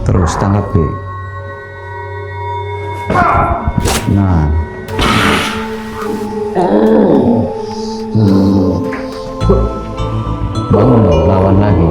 Terus tanggapi. Nah. Bangun dong, lawan lagi.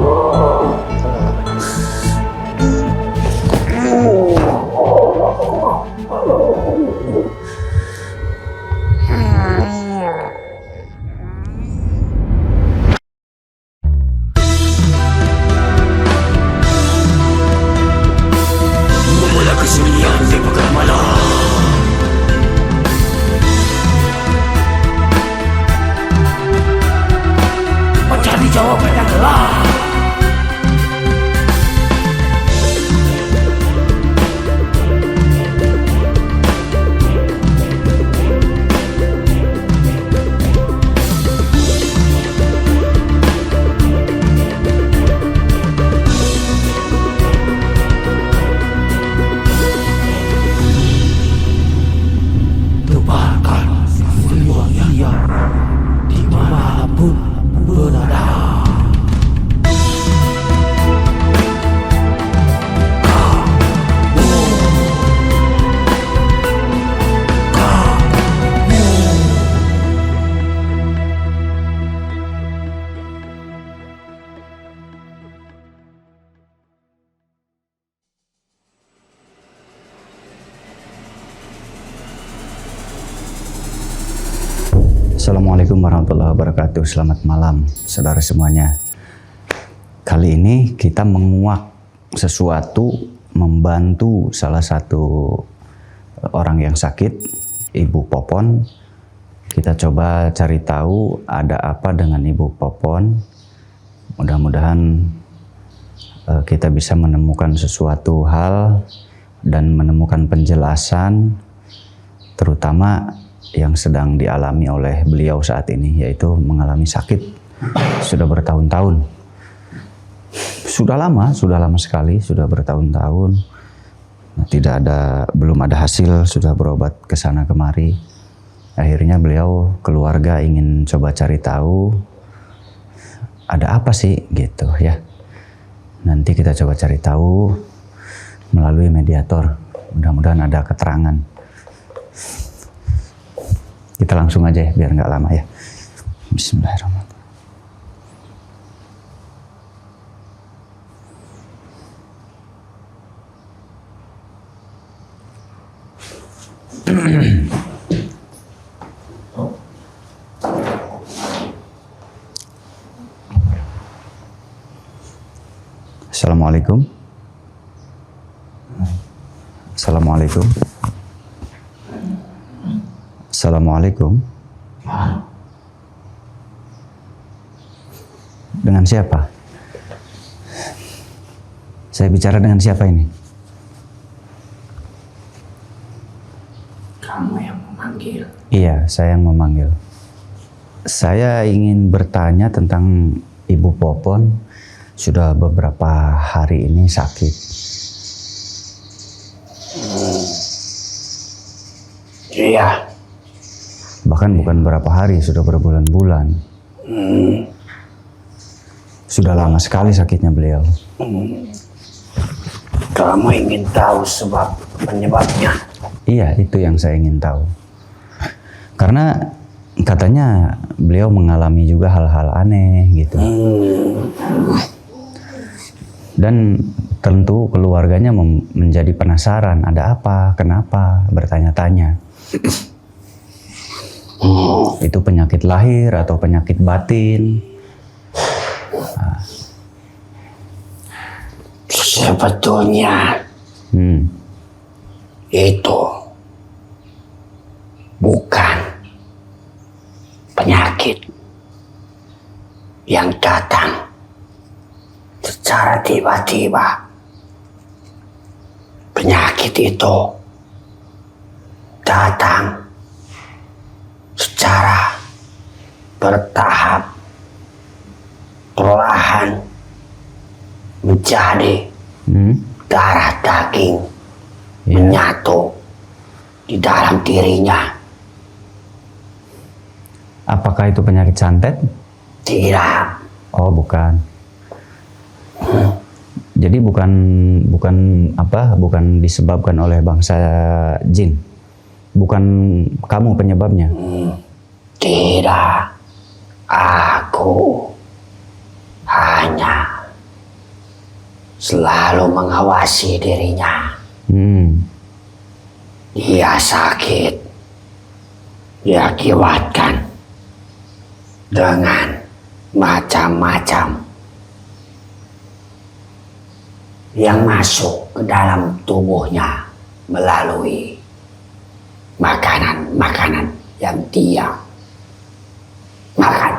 Mula kesunyian di pekan malam, mencari jawaban yang gelap. Tebarkan semua ia dimanapun berada. Assalamualaikum warahmatullahi wabarakatuh. Selamat malam saudara semuanya. Kali ini kita menguak sesuatu, membantu salah satu orang yang sakit, Ibu Popon. Kita coba cari tahu ada apa dengan Ibu Popon. Mudah-mudahan kita bisa menemukan sesuatu hal dan menemukan penjelasan, terutama yang sedang dialami oleh beliau saat ini, yaitu mengalami sakit sudah bertahun-tahun. Sudah lama sekali, sudah bertahun-tahun. Nah, belum ada hasil, sudah berobat ke sana kemari. Akhirnya beliau keluarga ingin coba cari tahu ada apa sih gitu ya. Nanti kita coba cari tahu melalui mediator. Mudah-mudahan ada keterangan. Kita langsung aja ya, biar nggak lama ya. Bismillahirrahmanirrahim. Assalamualaikum. Assalamualaikum. Assalamualaikum. Dengan siapa? Saya bicara dengan siapa ini? Kamu yang memanggil. Iya, saya yang memanggil. Saya ingin bertanya tentang Ibu Popon. Sudah beberapa hari ini sakit. Iya. Bahkan bukan berapa hari, sudah berbulan-bulan. Sudah lama sekali sakitnya beliau. Kamu ingin tahu sebab penyebabnya? Iya, itu yang saya ingin tahu. Karena katanya beliau mengalami juga hal-hal aneh gitu. Dan tentu keluarganya menjadi penasaran, ada apa, kenapa, bertanya-tanya. Itu penyakit lahir atau penyakit batin? Nah. Sebetulnya itu bukan penyakit yang datang secara tiba-tiba. Penyakit itu datang secara bertahap, perlahan menjadi darah daging menyatu di dalam dirinya. Apakah itu penyakit santet? Tidak. Oh, bukan. Jadi bukan disebabkan oleh bangsa jin. Bukan kamu penyebabnya. Tidak, aku hanya selalu mengawasi dirinya. Dia sakit, diakibatkan dengan macam-macam yang masuk ke dalam tubuhnya melalui makanan yang dia makan.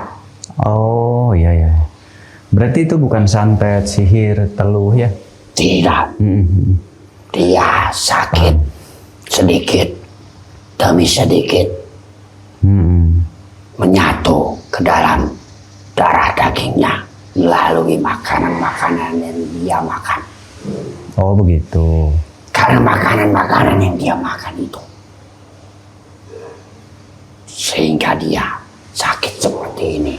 Oh iya ya. Berarti itu bukan santet, sihir, teluh ya? Tidak. Dia sakit sedikit demi sedikit menyatu ke dalam darah dagingnya melalui makanan-makanan yang dia makan. Oh begitu. Karena makanan-makanan yang dia makan itu sehingga dia sakit seperti ini.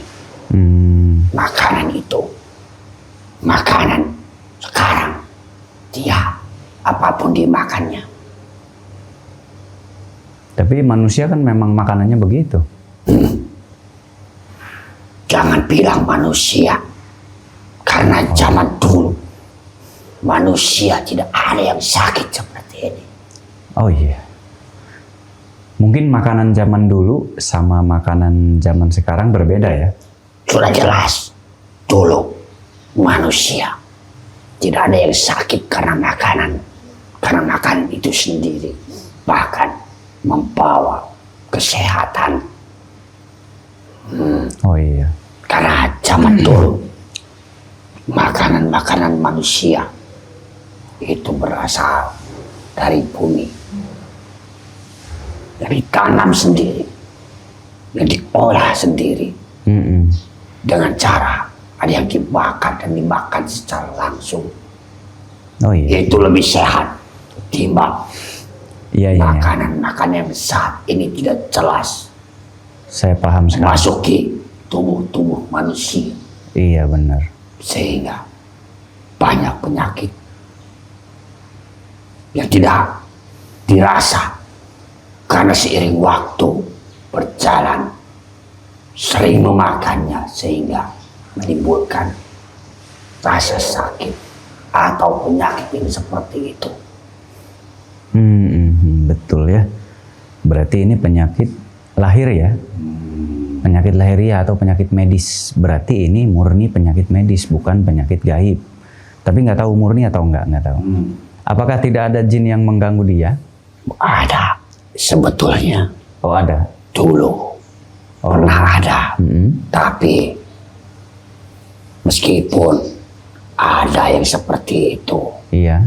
Makanan itu, makanan sekarang dia apapun dimakannya. Tapi manusia kan memang makanannya begitu. Jangan bilang manusia, karena zaman dulu manusia tidak ada yang sakit seperti ini. Oh iya. Mungkin makanan zaman dulu sama makanan zaman sekarang berbeda ya? Sudah jelas, dulu manusia tidak ada yang sakit karena makanan itu sendiri bahkan membawa kesehatan. Oh iya. Karena zaman dulu makanan manusia itu berasal dari bumi, yang ditanam sendiri, yang diolah sendiri. Dengan cara ada yang dibakar dan dimakan secara langsung. Oh iya. Itu lebih sehat ketimbang makanan-makanan yang saat ini tidak jelas. Saya paham sekarang. Masuki tubuh manusia. Iya benar. Sehingga banyak penyakit yang tidak dirasa karena seiring waktu berjalan sering memakannya sehingga menimbulkan rasa sakit atau penyakit yang seperti itu. Betul ya. Berarti ini penyakit lahir ya? Penyakit lahiriah atau penyakit medis. Berarti ini murni penyakit medis, bukan penyakit gaib. Tapi nggak tahu murni atau nggak tahu. Apakah tidak ada jin yang mengganggu dia? Ada sebetulnya. Oh ada. Dulu pernah ada. Tapi meskipun ada yang seperti itu, iya.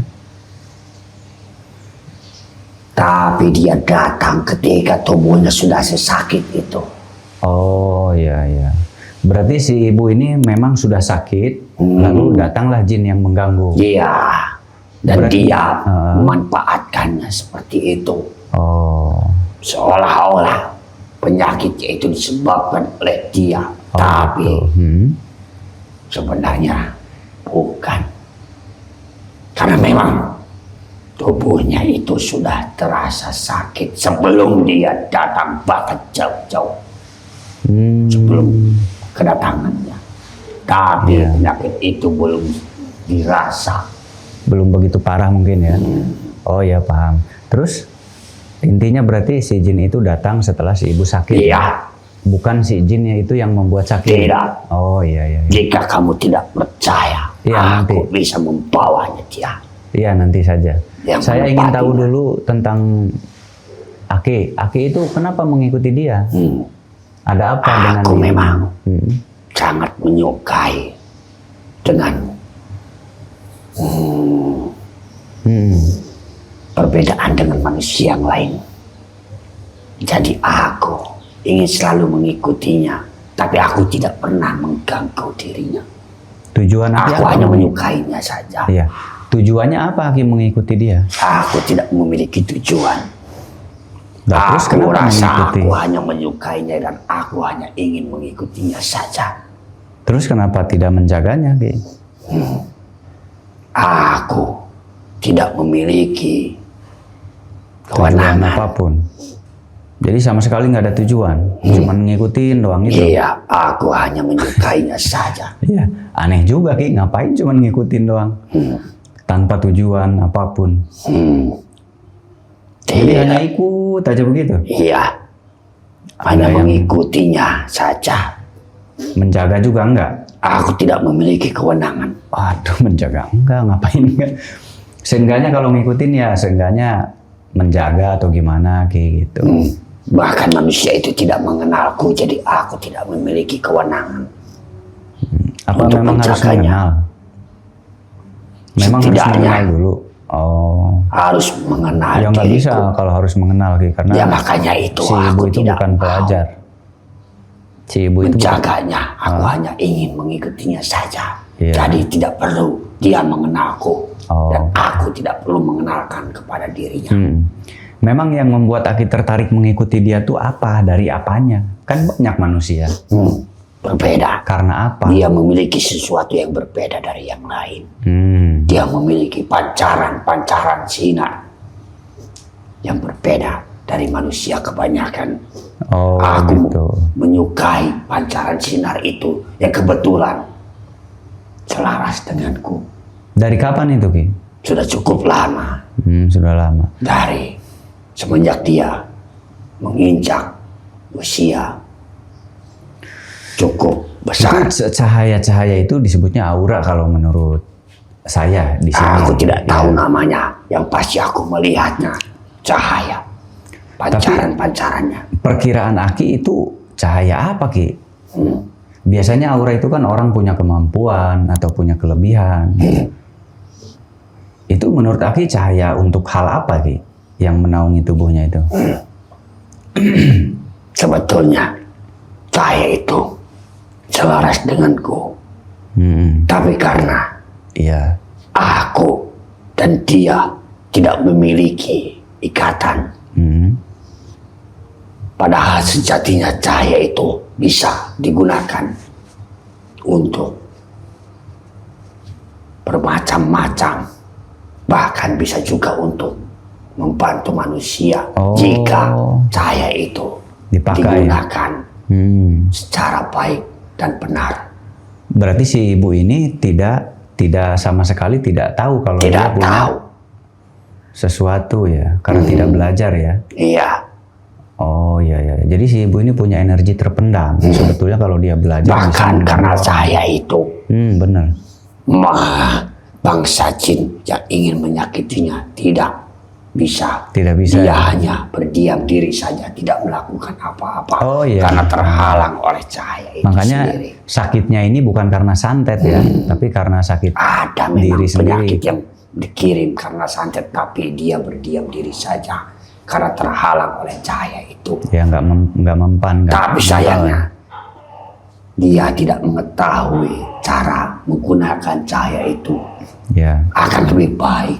Tapi dia datang ketika tubuhnya sudah sesakit itu. Oh iya. Berarti si ibu ini memang sudah sakit, lalu datanglah jin yang mengganggu. Iya. Dan Berarti, dia memanfaatkannya seperti itu. Oh. Seolah-olah penyakitnya itu disebabkan oleh dia. Tapi sebenarnya bukan. Karena memang tubuhnya itu sudah terasa sakit sebelum dia datang, bahkan jauh-jauh sebelum kedatangannya. Tapi penyakit itu belum dirasa. Belum begitu parah mungkin ya. Oh ya paham. Terus intinya berarti si jin itu datang setelah si ibu sakit. Iya. Bukan si jinnya itu yang membuat sakit. Tidak. Oh iya. Jika kamu tidak percaya, Nanti. aku bisa membawanya dia. Iya nanti saja. Yang Saya ingin tahu menempatinya. dulu tentang Aki. Aki itu kenapa mengikuti dia? Ada apa dengan Aku dia? memang sangat menyukai dengan perbedaan dengan manusia yang lain. Jadi aku ingin selalu mengikutinya, tapi aku tidak pernah mengganggu dirinya. Tujuan Aki Aku apa? hanya menyukainya saja. Iya. Tujuannya apa Aki mengikuti dia? Aku tidak memiliki tujuan. Nah, terus Aku kenapa rasa mengikuti? aku hanya menyukainya dan aku hanya ingin mengikutinya saja. Terus kenapa tidak menjaganya Ki? aku tidak memiliki Tujuan kewenangan. apapun. Jadi sama sekali nggak ada tujuan, cuman ngikutin doang itu. Iya, aku hanya menyukainya saja. Iya, aneh juga Ki, ngapain cuman ngikutin doang, tanpa tujuan apapun. Jadi Tidak. hanya ikut aja begitu, Iya, hanya yang- mengikutinya saja. menjaga juga enggak. Aku tidak memiliki kewenangan. Waduh, menjaga enggak, ngapain enggak? Seenggaknya kalau ngikutin ya, seenggaknya menjaga atau gimana kayak gitu. Bahkan manusia itu tidak mengenalku, jadi aku tidak memiliki kewenangan. Apa Untuk memang harus menjaganya. mengenal? Memang harus Setidaknya. mengenal dulu. Oh, Harus mengenal ya nggak bisa diriku. kalau harus mengenal Ki, karena Ya makanya itu si ibu aku itu tidak bukan mau pelajar. Si ibu itu bukan- menjaganya. Aku hanya ingin mengikutinya saja. Iya. Jadi tidak perlu dia mengenalku. Oh. Dan aku tidak perlu mengenalkan kepada dirinya. Memang yang membuat Aki tertarik mengikuti dia tuh apa? Dari apanya? Kan banyak manusia. Berbeda. Karena apa? Dia memiliki sesuatu yang berbeda dari yang lain. Dia memiliki pancaran sinar yang berbeda dari manusia kebanyakan. Oh, Aku gitu. menyukai pancaran sinar itu yang kebetulan selaras denganku. Dari kapan itu, Ki? Sudah cukup lama Sudah lama. dari semenjak dia menginjak usia cukup besar. Itu cahaya-cahaya itu disebutnya aura kalau menurut saya di sini. Aku tidak Ya. tahu namanya, yang pasti aku melihatnya cahaya, pancaran-pancarannya. Perkiraan Aki itu cahaya apa, Ki? Biasanya aura itu kan orang punya kemampuan atau punya kelebihan. Itu menurut Aki cahaya untuk hal apa, Ki? Yang menaungi tubuhnya itu? Sebetulnya cahaya itu selaras denganku, tapi karena Iya. aku dan dia tidak memiliki ikatan. Padahal sejatinya cahaya itu bisa digunakan untuk bermacam-macam, bahkan bisa juga untuk membantu manusia jika cahaya itu Dipakai. digunakan secara baik dan benar. Berarti si ibu ini tidak sama sekali tidak tahu kalau dia Tidak punya tahu. sesuatu ya, karena tidak belajar ya. Iya, Oh iya ya. Jadi si ibu ini punya energi terpendam. Sebetulnya kalau dia belajar bisa bahkan mengganggu karena orang. cahaya itu Bener. bangsa jin yang ingin menyakitinya tidak bisa. Tidak bisa. Dia hanya berdiam diri saja, tidak melakukan apa-apa. Oh, iya. Karena terhalang oleh cahaya itu Makanya sendiri. sakitnya ini bukan karena santet ya, tapi karena sakit Ada memang diri sendiri. penyakit yang dikirim karena santet, tapi dia berdiam diri saja karena terhalang oleh cahaya itu. Ya nggak mempan. nggak Tapi mempan. sayangnya dia tidak mengetahui cara menggunakan cahaya itu. Ya Akan lebih baik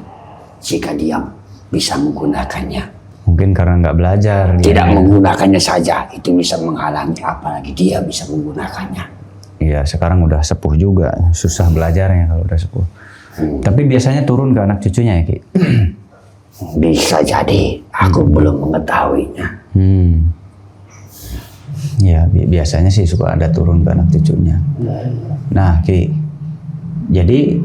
jika dia bisa menggunakannya. mungkin karena nggak belajar. Tidak dia. menggunakannya saja itu bisa menghalangi, apalagi dia bisa menggunakannya. Iya sekarang udah sepuh juga, susah belajarnya kalau udah sepuh. Tapi biasanya turun ke anak cucunya ya Ki. Bisa jadi, aku belum mengetahuinya. Ya biasanya sih suka ada turun ke anak cucunya. Nah Ki, jadi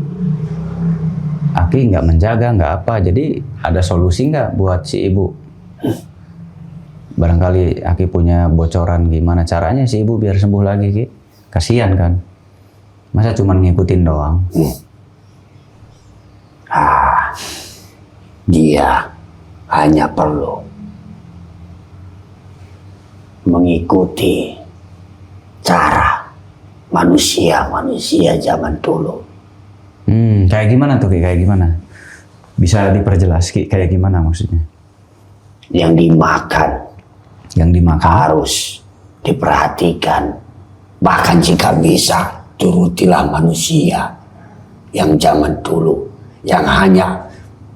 Aki nggak menjaga, nggak apa, jadi ada solusi nggak buat si ibu? Barangkali Aki punya bocoran gimana caranya si ibu biar sembuh lagi Ki? Kasihan kan? Masa cuma ngikutin doang? Dia hanya perlu mengikuti cara manusia zaman dulu. Kayak gimana tuh Ki? Kayak gimana? Bisa diperjelas Ki? Kayak gimana maksudnya? Yang dimakan Yang dimakan? harus diperhatikan. Bahkan jika bisa, turutilah manusia yang zaman dulu, yang hanya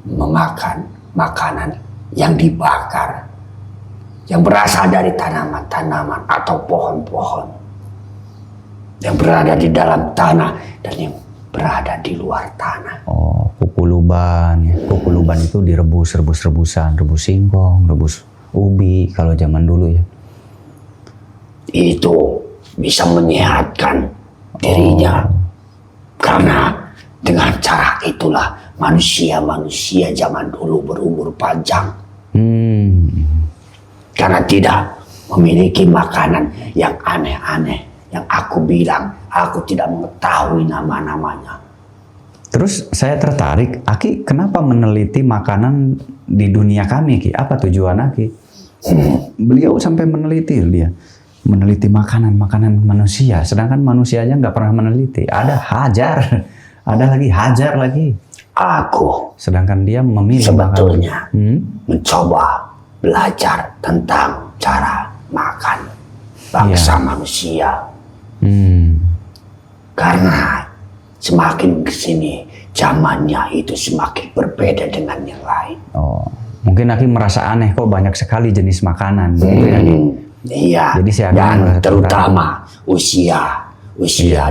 memakan makanan yang dibakar, yang berasal dari tanaman-tanaman atau pohon-pohon, yang berada di dalam tanah dan yang berada di luar tanah. Oh, kukuluban. Ya. Kukuluban itu rebus-rebusan, rebus singkong, rebus ubi kalau zaman dulu ya. Itu bisa menyehatkan dirinya. Karena dengan cara itulah manusia-manusia zaman dulu berumur panjang. Karena tidak memiliki makanan yang aneh-aneh. Yang aku bilang, aku tidak mengetahui nama-namanya. Terus saya tertarik, Aki kenapa meneliti makanan di dunia kami, Ki? Apa tujuan Aki? Beliau sampai meneliti dia. Meneliti makanan manusia. Sedangkan manusianya nggak pernah meneliti. Ada hajar. Ada lagi hajar lagi. Aku Sedangkan dia memilih sebetulnya makanan. mencoba belajar tentang cara makan bangsa manusia. Karena semakin kesini zamannya itu semakin berbeda dengan yang lain. Oh, mungkin Aki merasa aneh kok banyak sekali jenis makanan. Begitu ya, Ki? Iya. Jadi saya dan terutama usia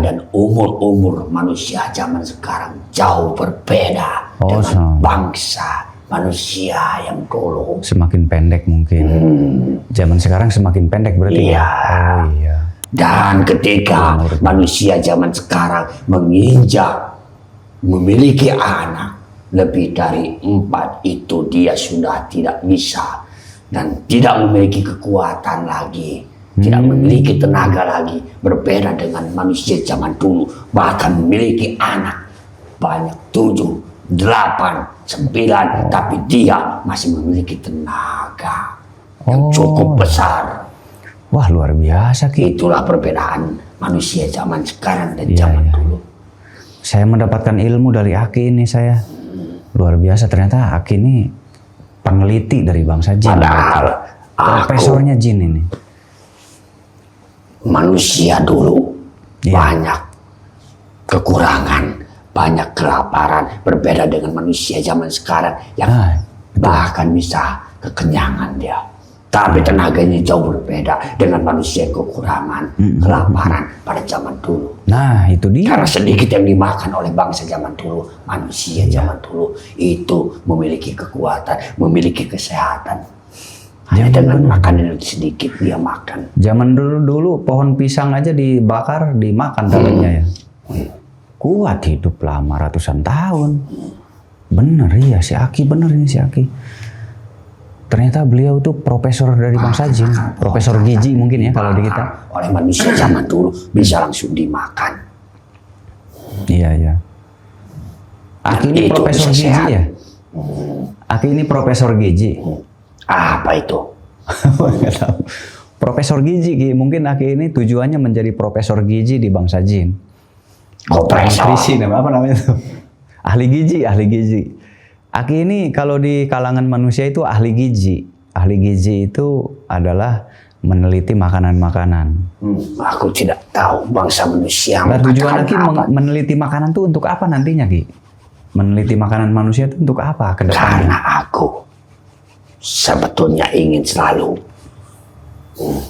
dan umur manusia zaman sekarang jauh berbeda dengan bangsa manusia yang dulu. Semakin pendek mungkin. Zaman sekarang semakin pendek berarti. Iya. Oh iya. Dan ketika manusia zaman sekarang menginjak memiliki anak lebih dari 4 itu dia sudah tidak bisa dan tidak memiliki kekuatan lagi, tidak memiliki tenaga lagi, berbeda dengan manusia zaman dulu, bahkan memiliki anak banyak 7, 8, 9, tapi dia masih memiliki tenaga yang cukup besar. Wah, luar biasa, Ki. Itulah perbedaan manusia zaman sekarang dan zaman dulu. Saya mendapatkan ilmu dari Aki ini saya. Luar biasa, ternyata Aki ini peneliti dari bangsa jin. Padahal Profesornya jin ini. Manusia dulu banyak kekurangan, banyak kelaparan, berbeda dengan manusia zaman sekarang yang bahkan bisa kekenyangan dia. Tapi tenaganya jauh berbeda dengan manusia yang kekurangan, kelaparan pada zaman dulu. Nah, itu dia. Karena sedikit yang dimakan oleh bangsa zaman dulu, manusia zaman dulu itu memiliki kekuatan, memiliki kesehatan. Hanya dengan makanan yang sedikit dia makan. Zaman dulu pohon pisang aja dibakar, dimakan dalamnya ya. Kuat hidup lama ratusan tahun. Bener ya, si Aki bener ini si Aki. Ternyata beliau tuh profesor dari bangsa jin, profesor gizi mungkin ya kalau di kita. Oleh manusia zaman dulu bisa langsung dimakan. Iya ya. Aki ini Itu profesor bisa gizi sehat. ya. Aki ini profesor gizi. Apa itu? Nggak tahu. Profesor gizi, Ki. Mungkin Aki ini tujuannya menjadi profesor gizi di bangsa jin. Profesor. Nutrisi, apa namanya itu? Ahli gizi. Aki ini kalau di kalangan manusia itu ahli gizi. Ahli gizi itu adalah meneliti makanan-makanan. Aku tidak tahu bangsa manusia. Nah, tujuan Aki apa. meneliti makanan itu untuk apa nantinya, Ki? Meneliti makanan manusia itu untuk apa ke depannya? Karena aku sebetulnya ingin selalu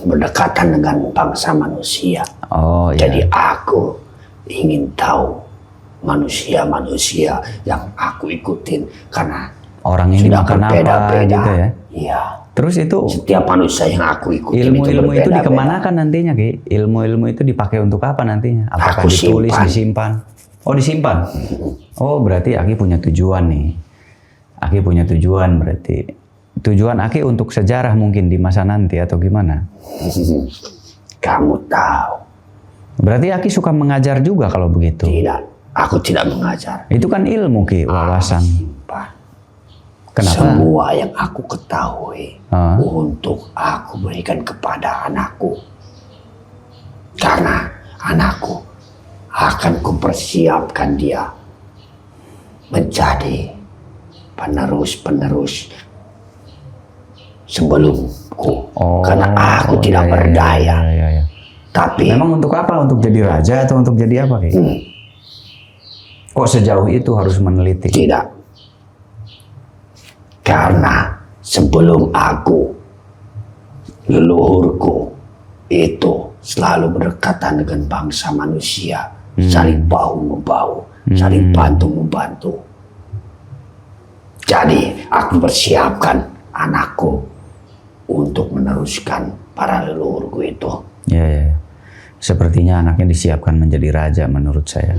berdekatan dengan bangsa manusia. Oh iya. Jadi aku ingin tahu manusia-manusia yang aku ikutin karena orang ini sudah makan apa berbeda-beda. gitu ya. Iya. Terus itu Setiap manusia yang aku ikutin ilmu-ilmu itu berbeda-beda. dikemanakan nantinya, Ki? Ilmu-ilmu itu dipakai untuk apa nantinya? Apakah Aku ditulis, simpan. disimpan? Oh, disimpan. Oh, berarti Aki punya tujuan nih. Aki punya tujuan berarti. Tujuan Aki untuk sejarah mungkin di masa nanti atau gimana? Kamu tahu. Berarti Aki suka mengajar juga kalau begitu. Tidak. Aku tidak mengajar. Itu kan ilmu, Ki, wawasan. Simpan. Kenapa? Semua yang aku ketahui Ah. untuk aku berikan kepada anakku. Karena anakku akan kupersiapkan dia menjadi penerus-penerus sebelumku. Karena aku tidak berdaya. Iya. Tapi Memang untuk apa? Untuk jadi raja atau untuk jadi apa, Ki? Kok sejauh itu harus meneliti? tidak. Karena sebelum aku, leluhurku itu selalu berdekatan dengan bangsa manusia, saling bahu membahu, saling bantu membantu. Jadi aku persiapkan anakku untuk meneruskan para leluhurku itu. Ya. Sepertinya anaknya disiapkan menjadi raja menurut saya.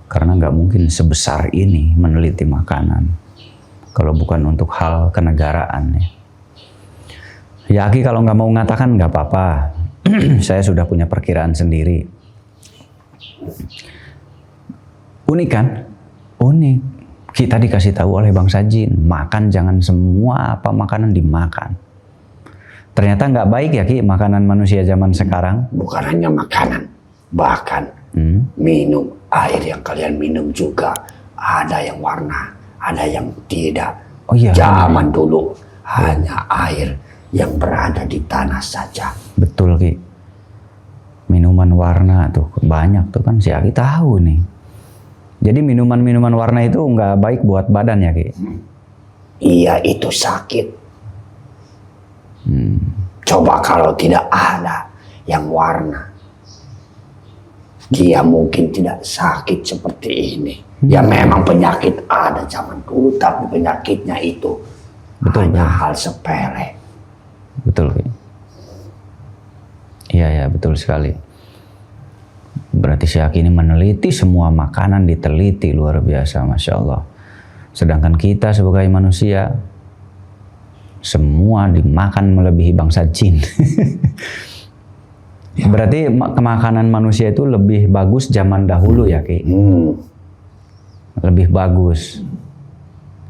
Karena nggak mungkin sebesar ini meneliti makanan. Kalau bukan untuk hal kenegaraan ya. Ya Aki kalau nggak mau mengatakan nggak apa-apa. Saya sudah punya perkiraan sendiri. Unik kan? Unik. Kita dikasih tahu oleh bangsa jin, makan jangan semua apa makanan dimakan. Ternyata nggak baik ya Ki makanan manusia zaman sekarang. Bukan hanya makanan, bahkan minum air yang kalian minum juga ada yang warna, ada yang tidak. Oh iya. Zaman dulu hanya air yang berada di tanah saja. Betul Ki. Minuman warna tuh banyak tuh kan si Aki tahu nih. Jadi minuman-minuman warna itu nggak baik buat badan ya Ki? Iya itu sakit. Coba kalau tidak ada yang warna, dia mungkin tidak sakit seperti ini. Ya memang penyakit ada zaman dulu, tapi penyakitnya itu hanya hal sepele. Betul Ki. Iya betul sekali. Berarti si Aki ini meneliti semua makanan, diteliti luar biasa, Masya Allah. Sedangkan kita sebagai manusia, semua dimakan melebihi bangsa jin. Berarti makanan manusia itu lebih bagus zaman dahulu ya Ki? Lebih bagus.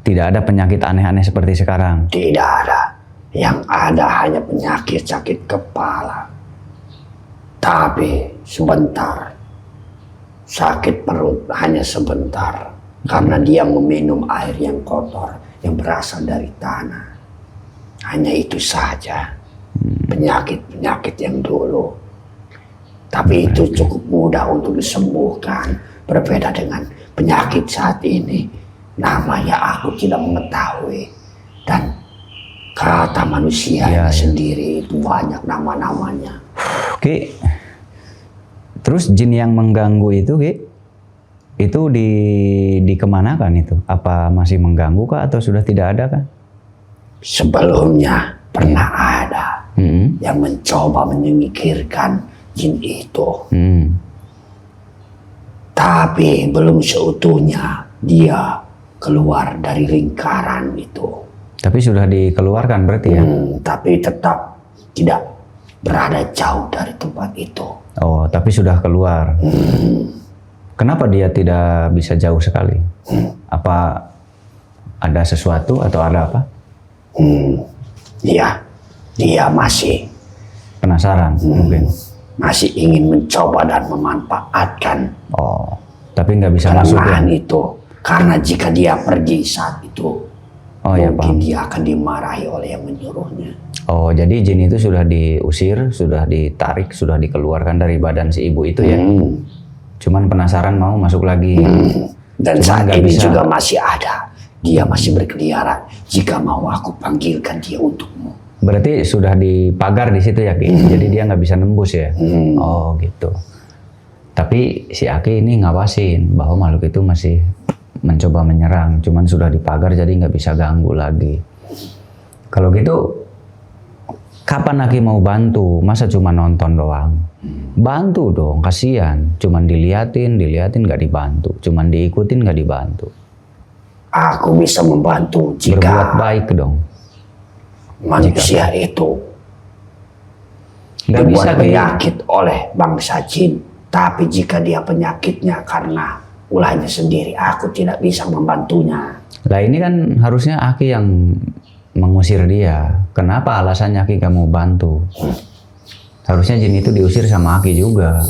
Tidak ada penyakit aneh-aneh seperti sekarang? Tidak ada. Yang ada hanya penyakit sakit kepala. Tapi sebentar. Sakit perut hanya sebentar. Karena dia meminum air yang kotor yang berasal dari tanah. Hanya itu saja. Penyakit-penyakit yang dulu. Tapi itu cukup mudah untuk disembuhkan. Berbeda dengan penyakit saat ini. Namanya aku tidak mengetahui. Dan kata manusia sendiri itu banyak nama-namanya. Oke. Terus jin yang mengganggu itu Ki, itu dikemanakan itu? Apa masih mengganggu kah atau sudah tidak ada kah? Sebelumnya pernah ada yang mencoba menyingkirkan jin itu. Tapi belum seutuhnya dia keluar dari lingkaran itu. Tapi sudah dikeluarkan berarti ya? Tapi tetap tidak berada jauh dari tempat itu. Oh, tapi sudah keluar. Kenapa dia tidak bisa jauh sekali? Apa ada sesuatu atau ada apa? Iya, dia masih penasaran mungkin. Masih ingin mencoba dan memanfaatkan. Oh, tapi nggak bisa masuk ya? Itu. Karena jika dia pergi saat itu, mungkin dia akan dimarahi oleh yang menyuruhnya. Oh, jadi jin itu sudah diusir, sudah ditarik, sudah dikeluarkan dari badan si ibu itu ya? Cuman penasaran mau masuk lagi. Dan saat ini juga masih ada. Dia masih berkeliaran. Jika mau aku panggilkan dia untukmu. Berarti sudah dipagar di situ ya Ki? Jadi dia nggak bisa nembus ya? Oh gitu. Tapi si Aki ini ngawasin bahwa makhluk itu masih mencoba menyerang. Cuman sudah dipagar jadi nggak bisa ganggu lagi. Kalau gitu, kapan Aki mau bantu? Masa cuma nonton doang? Bantu dong, kasihan. Cuman diliatin nggak dibantu. Cuman diikutin nggak dibantu. Aku bisa membantu jika berbuat baik dong. Manusia itu nggak bisa penyakit oleh bangsa jin. Tapi jika dia penyakitnya karena ulahnya sendiri, aku tidak bisa membantunya. Lah ini kan harusnya Aki yang mengusir dia. Kenapa alasannya Aki gak mau bantu? Harusnya jin itu diusir sama Aki juga.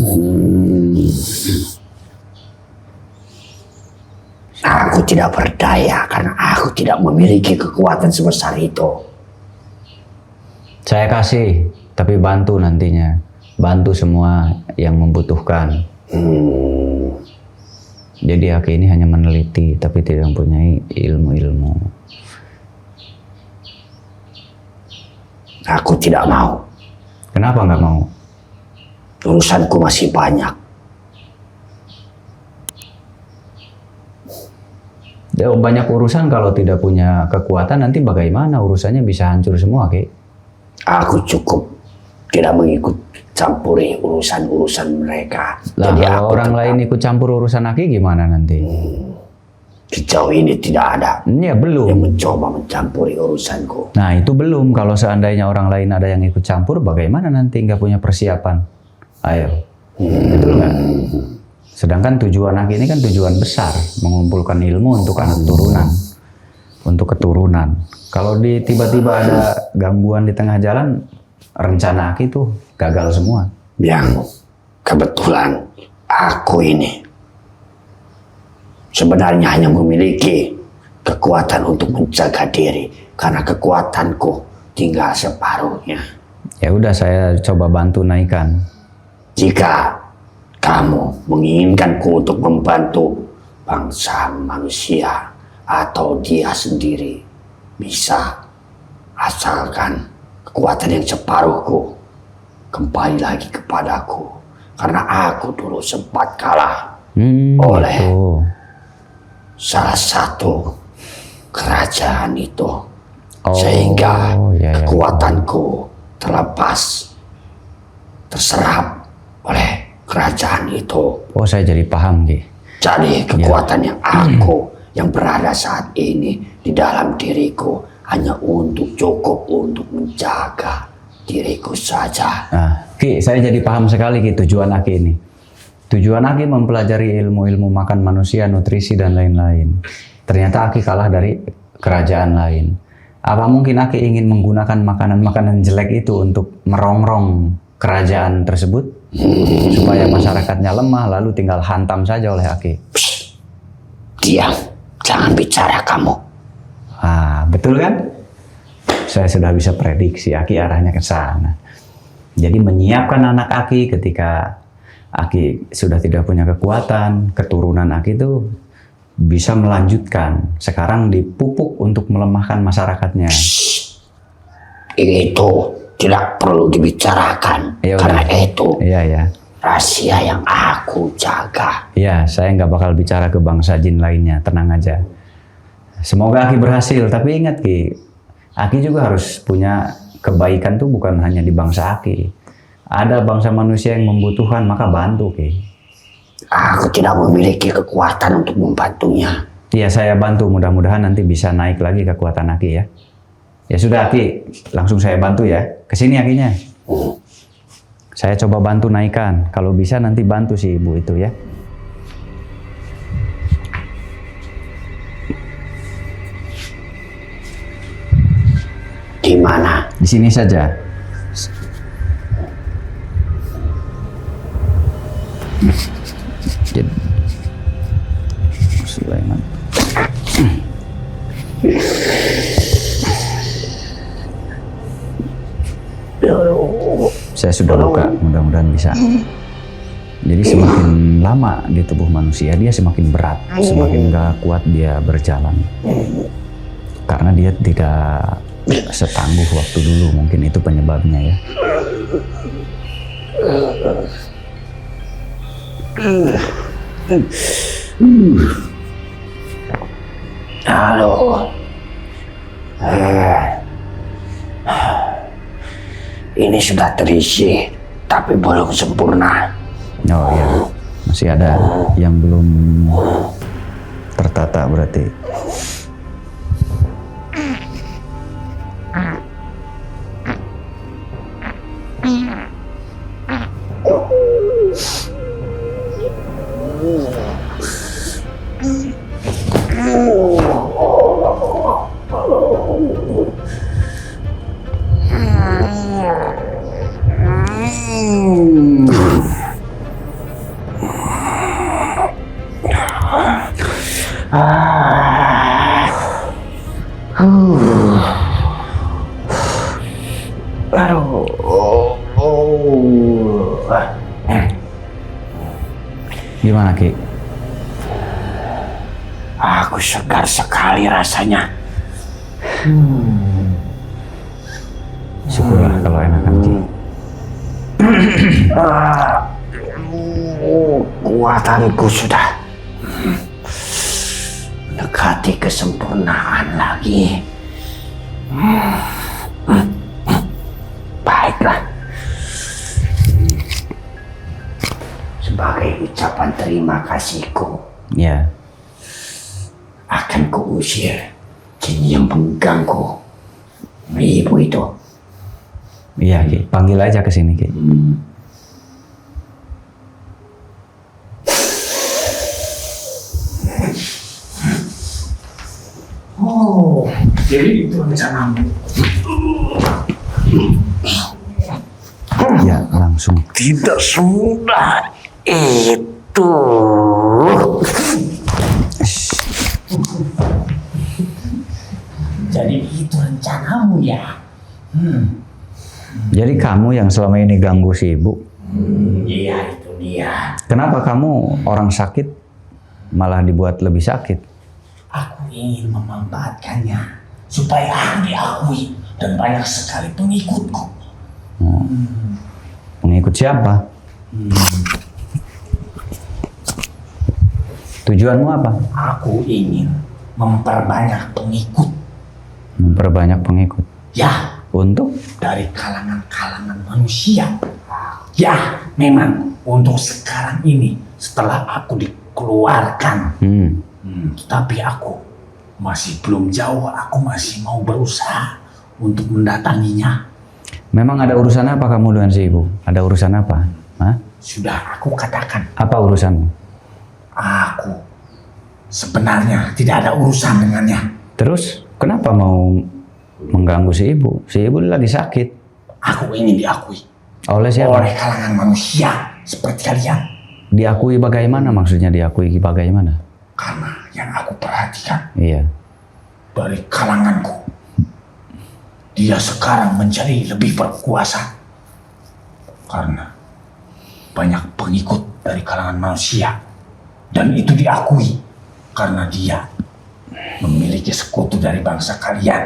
Aku tidak berdaya karena aku tidak memiliki kekuatan sebesar itu. Saya kasih, tapi bantu nantinya. Bantu semua yang membutuhkan. Jadi Aki ini hanya meneliti, tapi tidak mempunyai ilmu-ilmu. Aku tidak mau. Kenapa nggak mau? Urusanku masih banyak. Ya, banyak urusan kalau tidak punya kekuatan nanti bagaimana urusannya bisa hancur semua, Ki. Aku cukup tidak mengikut campuri urusan-urusan mereka. Lah, Jadi kalau aku orang tetap lain ikut campur urusan Aki gimana nanti? sejauh ini tidak ada Ya yang belum. mencoba mencampuri urusanku. Nah itu belum. Kalau seandainya orang lain ada yang ikut campur, bagaimana nanti nggak punya persiapan? Ayo, betul nggak? Sedangkan tujuan Aki ini kan tujuan besar, mengumpulkan ilmu untuk anak turunan, untuk keturunan. Kalau tiba-tiba ada gangguan di tengah jalan, rencana Aki tuh gagal semua. Yang kebetulan aku ini sebenarnya hanya memiliki kekuatan untuk menjaga diri karena kekuatanku tinggal separuhnya. Ya udah, saya coba bantu naikkan. Jika kamu menginginkanku untuk membantu bangsa manusia atau dia sendiri, bisa, asalkan kekuatan yang separuhku kembali lagi kepadaku, karena aku dulu sempat kalah oleh Gitu. salah satu kerajaan itu, Oh, sehingga ya. kekuatanku terserap oleh kerajaan itu. Oh, saya jadi paham, Ki. Jadi kekuatan yang yang berada saat ini di dalam diriku hanya cukup untuk menjaga diriku saja. Nah, Ki, saya jadi paham sekali Ki tujuan Aki ini. Tujuan Aki mempelajari ilmu-ilmu makan manusia, nutrisi dan lain-lain. Ternyata Aki kalah dari kerajaan lain. Apa mungkin Aki ingin menggunakan makanan-makanan jelek itu untuk merongrong kerajaan tersebut supaya masyarakatnya lemah lalu tinggal hantam saja oleh Aki? Diam, jangan bicara kamu. Ah, betul kan? Saya sudah bisa prediksi Aki arahnya ke sana. Jadi menyiapkan anak Aki ketika Aki sudah tidak punya kekuatan, keturunan Aki itu bisa melanjutkan. Sekarang dipupuk untuk melemahkan masyarakatnya. Itu tidak perlu dibicarakan, Ya karena udah. itu Iya. rahasia yang aku jaga. Iya, saya nggak bakal bicara ke bangsa jin lainnya, tenang aja. Semoga Aki berhasil, tapi ingat Ki, Aki juga harus punya kebaikan tuh bukan hanya di bangsa Aki. Ada bangsa manusia yang membutuhkan, maka bantu Ki. Aku tidak memiliki kekuatan untuk membantunya. Iya, saya bantu, mudah-mudahan nanti bisa naik lagi kekuatan Aki ya. Ya sudah Aki, langsung saya bantu ya. Kesini Akinya. Saya coba bantu naikkan, kalau bisa nanti bantu si ibu itu ya. Di mana? Di sini saja. Jadi, Sulaiman. Saya sudah buka, mudah-mudahan bisa. Jadi semakin lama di tubuh manusia, dia semakin berat, semakin gak kuat dia berjalan. Karena dia tidak setangguh waktu dulu, mungkin itu penyebabnya ya. Halo. Ini sudah terisi, tapi belum sempurna. Oh iya, masih ada yang belum tertata berarti. Gimana Ki? Aku segar sekali rasanya. Syukurlah kalau enakan Ki. Kekuatanku sudah mendekati kesempurnaan lagi. Baiklah. Sebagai ucapan terima kasihku, Ya. akan kuusir jin yang mengganggu ibu itu. Iya, Ki. Panggil aja ke sini, Ki. Oh, jadi itu rencanamu. Ya, langsung. Tidak semudah itu. Jadi itu rencanamu ya? Jadi kamu yang selama ini ganggu si ibu. Iya, itu dia. Kenapa kamu orang sakit malah dibuat lebih sakit? Aku ingin memanfaatkannya supaya aku diakui dan banyak sekali pengikutku. Pengikut siapa? Tujuanmu apa? Aku ingin memperbanyak pengikut. Memperbanyak pengikut. Ya, Untuk? dari kalangan-kalangan manusia. Ya, memang untuk sekarang ini setelah aku dikeluarkan. Tapi aku masih belum jauh, aku masih mau berusaha untuk mendatanginya. Memang ada urusan apa kamu dengan si ibu? Ada urusan apa? Hah? Sudah aku katakan, Apa urusanmu? aku sebenarnya tidak ada urusan dengannya. Terus kenapa mau mengganggu si ibu? Si ibu lagi sakit. Aku ingin diakui Oleh siapa? oleh kalangan manusia seperti kalian. Diakui bagaimana? Maksudnya diakui bagaimana? Karena yang aku perhatikan Iya. dari kalanganku, dia sekarang menjadi lebih berkuasa. Karena banyak pengikut dari kalangan manusia. Dan itu diakui karena dia memiliki sekutu dari bangsa kalian.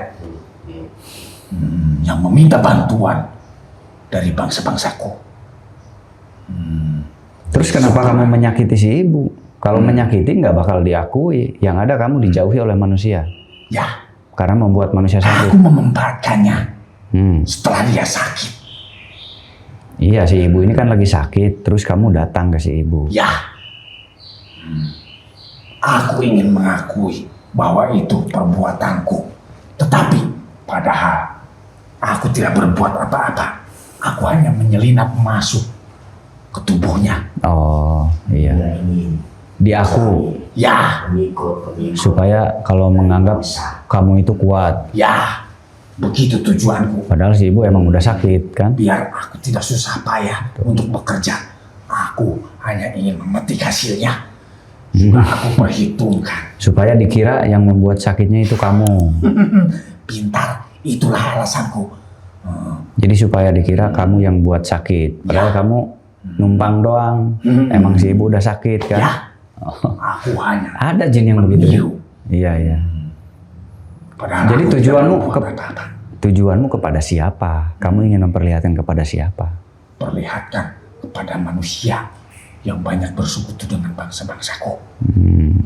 Yang meminta bantuan dari bangsa-bangsaku. Terus kenapa kamu menyakiti si ibu? Kalau menyakiti nggak bakal diakui. Yang ada kamu dijauhi oleh manusia. Ya, Karena membuat manusia aku sakit. memanfaatkannya setelah dia sakit. Iya, si ibu ini kan lagi sakit. Terus kamu datang ke si ibu. Ya, aku ingin mengakui bahwa itu perbuatanku. Tetapi padahal aku tidak berbuat apa-apa. Aku hanya menyelinap masuk ke tubuhnya. Oh, iya. Diaku. Ya, Supaya kalau menganggap kamu itu kuat. ya, begitu tujuanku. Padahal si ibu emang udah sakit kan? Biar aku tidak susah payah untuk bekerja. Aku hanya ingin memetik hasilnya. Sudah aku perhitungkan. Supaya dikira yang membuat sakitnya itu kamu. Pintar, itulah alasanku. Jadi supaya dikira kamu yang buat sakit. Padahal kamu numpang doang. Emang si ibu udah sakit kan? Ya, aku hanya Ada jin yang begitu. meniru. Iya, iya. Padahal Jadi aku tujuanmu tidak berbuat apa-apa. tujuanmu kepada siapa? Kamu ingin memperlihatkan kepada siapa? Perlihatkan kepada manusia yang banyak bersekutu dengan bangsa-bangsaku.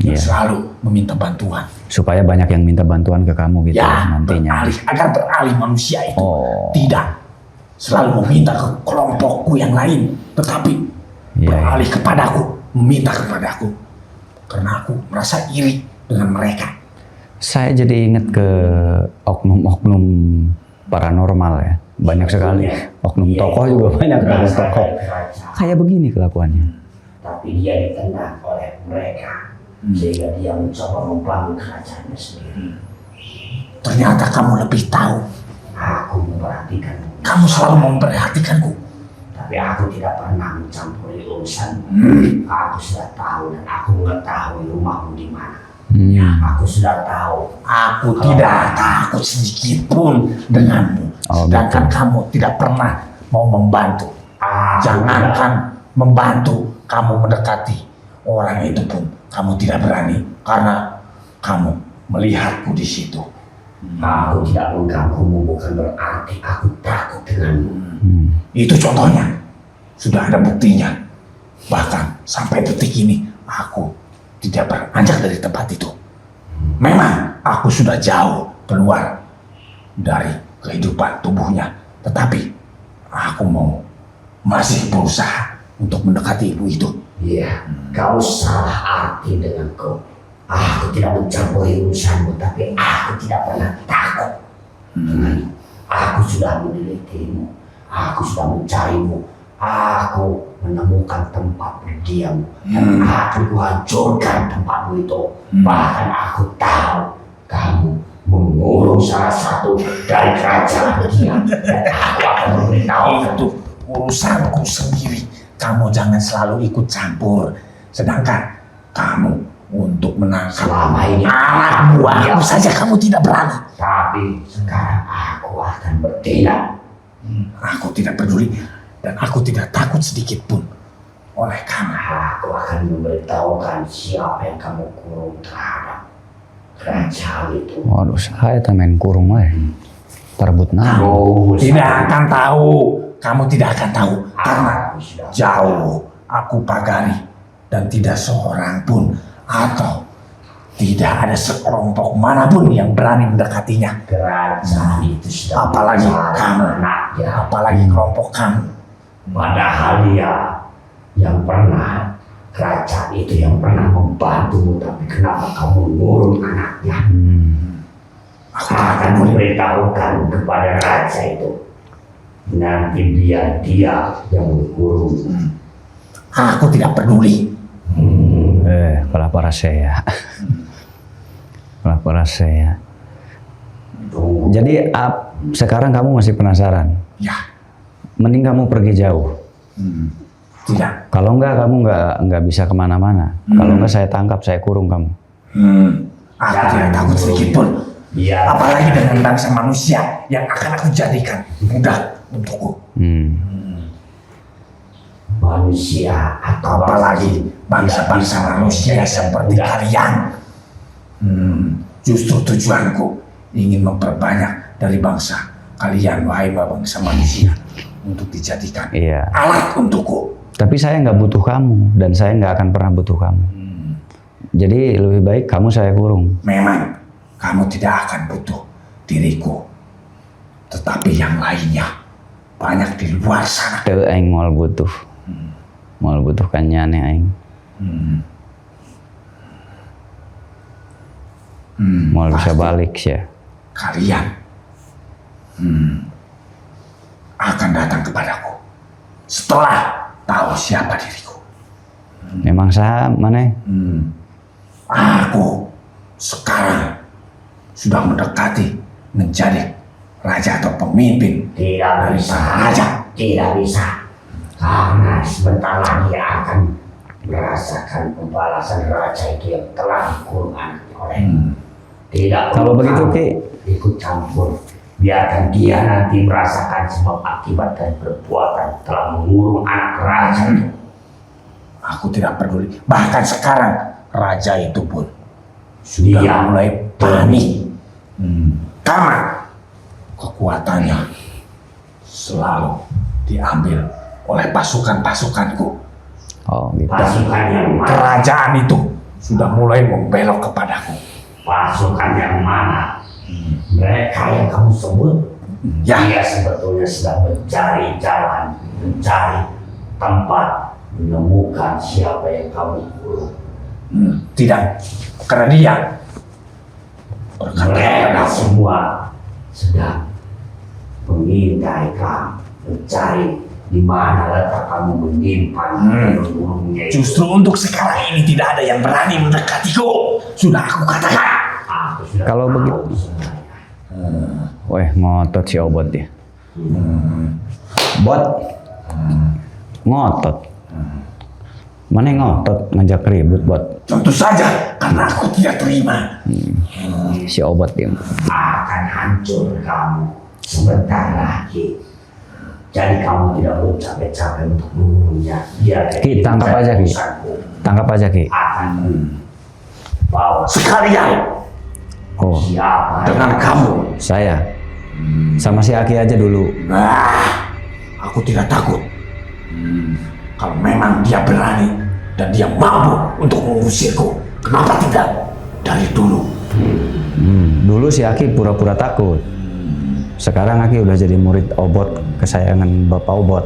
Yang Iya. selalu meminta bantuan. Supaya banyak yang minta bantuan ke kamu gitu Ya, nantinya. agar beralih manusia itu Oh. tidak selalu meminta ke kelompokku yang lain, tetapi Iya, beralih kepadaku, meminta kepadaku. Karena aku merasa iri dengan mereka. Saya jadi ingat ke oknum-oknum paranormal ya. Banyak sekali. Oknum tokoh juga banyak tokoh. Kayak begini kelakuannya. Tapi dia ditendang oleh mereka sehingga dia mencoba membangun kerajaannya sendiri. Ternyata kamu lebih tahu. Aku memperhatikan. Kamu selalu memperhatikanku. Tapi aku tidak pernah mencampuri urusan. Aku sudah tahu dan aku mengetahui rumahmu di mana. Aku sudah tahu. Aku tidak takut sedikit pun denganmu. Oh, Sedangkan betul. kamu tidak pernah mau membantu. Jangankan membantu, kamu mendekati orang itu pun kamu tidak berani karena kamu melihatku di situ. Aku tidak mengganggumu bukan berarti aku takut denganmu. Itu contohnya. Sudah ada buktinya. Bahkan sampai detik ini aku tidak beranjak dari tempat itu. Memang aku sudah jauh keluar dari kehidupan tubuhnya, tetapi aku mau masih berusaha untuk mendekati ibu itu. Iya, kau salah arti denganku. Aku tidak mencampuri urusanmu, tapi aku tidak pernah takut. Aku sudah menelitimu, aku sudah mencarimu, aku menemukan tempat berdiam, dan akan kuhancurkan tempatmu itu. Bahkan aku tahu kamu mengurung salah satu dari kerajaan dia, dan aku akan memberitahu Itu urusanku sendiri. Kamu jangan selalu ikut campur. Sedangkan kamu untuk menangkap selama ini anak buahku saja kamu tidak berani. Tapi sekarang aku akan bertindak. Aku tidak peduli dan aku tidak takut sedikit pun oleh kamu. Aku akan memberitahukan siapa yang kamu kurung terhadap kerajaan itu. Waduh, saya main kurung wae. Perebut nama. Tidak akan tahu. Kamu tidak akan tahu karena Aku sudah jauh aku pagari dan tidak seorang pun atau tidak ada sekelompok manapun yang berani mendekatinya. kerajaan itu sudah Apalagi mencari kamu, anaknya. apalagi kelompok kamu. Padahal dia yang pernah kerajaan itu yang pernah membantumu, tapi kenapa kamu mengurung anaknya? Aku Akan tidak peduli. memberitahukan kepada raja itu. Nanti dia yang mengurung. Aku tidak peduli. Kelaparan saya. Kelaparan saya. Tunggu. Jadi sekarang kamu masih penasaran? Ya, Mending kamu pergi jauh. tidak. Kalau enggak kamu nggak bisa kemana-mana. Kalau enggak saya tangkap, saya kurung kamu. Aku tidak takut sedikit pun. Biar Apalagi dengan bangsa manusia yang akan aku jadikan mudah untukku. manusia atau Apalagi bangsa-bangsa manusia seperti kalian. Justru tujuanku ingin memperbanyak dari bangsa kalian, wahai bangsa manusia, untuk dijadikan Iya. alat untukku. Tapi saya nggak butuh kamu dan saya nggak akan pernah butuh kamu. Jadi lebih baik kamu saya kurung. Memang kamu tidak akan butuh diriku, tetapi yang lainnya banyak di luar sana. Teu aing moal butuh. Moal butuh kanyane aing. Moal bisa Pasti balik sih. kalian akan datang kepadaku setelah tahu siapa diriku. Memang saya mana? Aku sekarang sudah mendekati menjadi raja atau pemimpin tidak dari bisa, sang raja. tidak bisa, karena sebentar lagi akan merasakan pembalasan raja itu yang telah dikurung anaknya oleh. Tidak Kalau perlu begitu, kamu Ki. ikut campur, biarkan dia nanti merasakan sebab akibat dari perbuatan telah mengurung anak raja itu. Aku tidak peduli. Bahkan sekarang raja itu pun sudah Dia mulai panik. Karena kekuatannya selalu diambil oleh pasukan-pasukanku. Oh gitu. Pasukan yang mana? Kerajaan itu sudah mulai membelok kepadaku. Pasukan yang mana? Mereka yang kamu sebut, Ya. dia sebetulnya sedang mencari jalan, mencari tempat, menemukan siapa yang kamu kurung. Tidak, karena dia berkata Mereka kepadaku, semua sedang mengintai kamu, mencari di mana letak kamu menyimpan mengurungnya itu. justru untuk sekarang ini tidak ada yang berani mendekatiku. Sudah aku katakan. Aku sudah Kalau tahu begitu- semuanya. Weh ngotot si Obot dia. Bot. Ngotot. Mana yang ngotot ngajak ribut bot. Tentu saja, karena aku tidak terima. Si Obot dia. Akan hancur kamu sebentar lagi. Jadi kamu tidak perlu capek-capek untuk mengurungnya. Dia Ki, tangkap aja, Ki. Tangkap aja Ki. Akan bawa Sekalian Oh siapa dengan kamu. saya. Sama si Aki aja dulu. Nah, aku tidak takut. Kalau memang dia berani dan dia mampu untuk mengusirku, kenapa tidak dari dulu Dulu si Aki pura-pura takut. Sekarang Aki udah jadi murid Obot kesayangan Bapak Obot.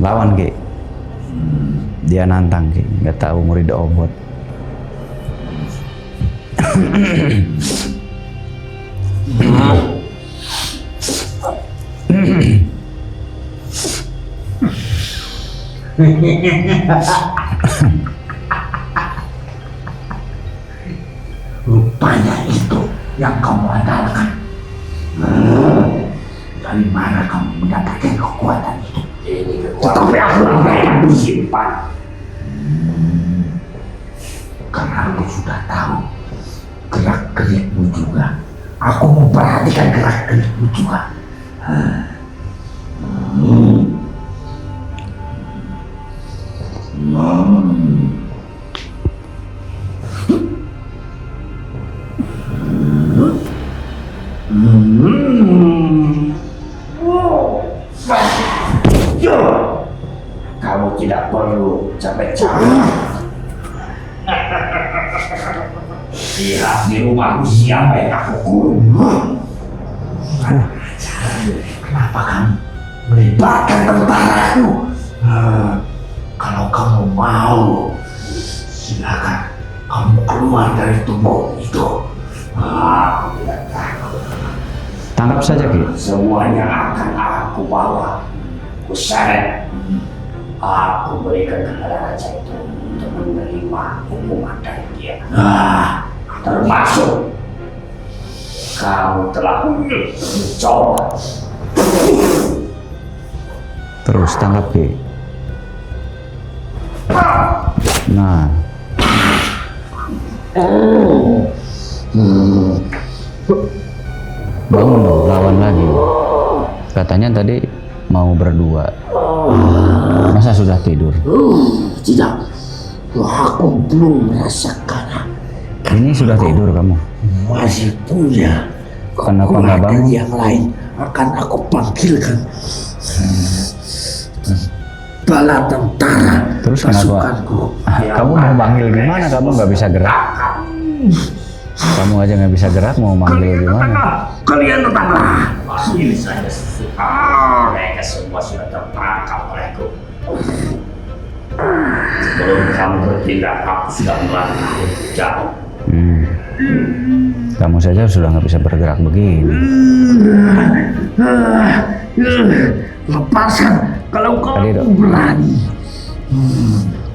Lawan Ki. Dia nantang Ki, nggak tahu murid Obot. Rupanya itu yang kamu andalkan. Dari mana kamu mendapatkan kekuatan itu? Ini kekuatan aku yang disimpan. Karena aku sudah tahu gerak-gerikmu juga. Aku memperhatikan gerak-gerikmu juga. Kamu tidak perlu capek-capek. Lihat di rumahku siapa yang aku kurung. Kenapa kamu melibatkan tentaraku? Kalau kamu mau, silakan kamu keluar dari tubuh itu. Aku tidak takut. Tangkap saja Ki. Semuanya akan aku bawa. Aku seret. Aku berikan kepada raja itu untuk menerima hukuman dari dia. Termasuk kamu telah mencoba. Terus tangkap Ki. Nah. Bangun dong, lawan lagi. Katanya tadi mau berdua. Masa sudah tidur? Tidak, aku belum merasakan. Ini sudah tidur kamu? Masih punya. Kenapa nggak bangun? Yang lain akan aku panggilkan. Bala tentara. Terus kenapa? Pasukanku. Kamu mau manggil gimana? Kamu nggak bisa gerak. Kamu aja nggak bisa gerak, mau manggil gimana? Kalian tetaplah. Ini saja mereka semua sudah tertangkap olehku. Sebelum kamu bertindak, aku sudah melangkah jauh. Kamu saja sudah nggak bisa bergerak begini. Lepaskan kalau Tadi, Dok. kamu berani.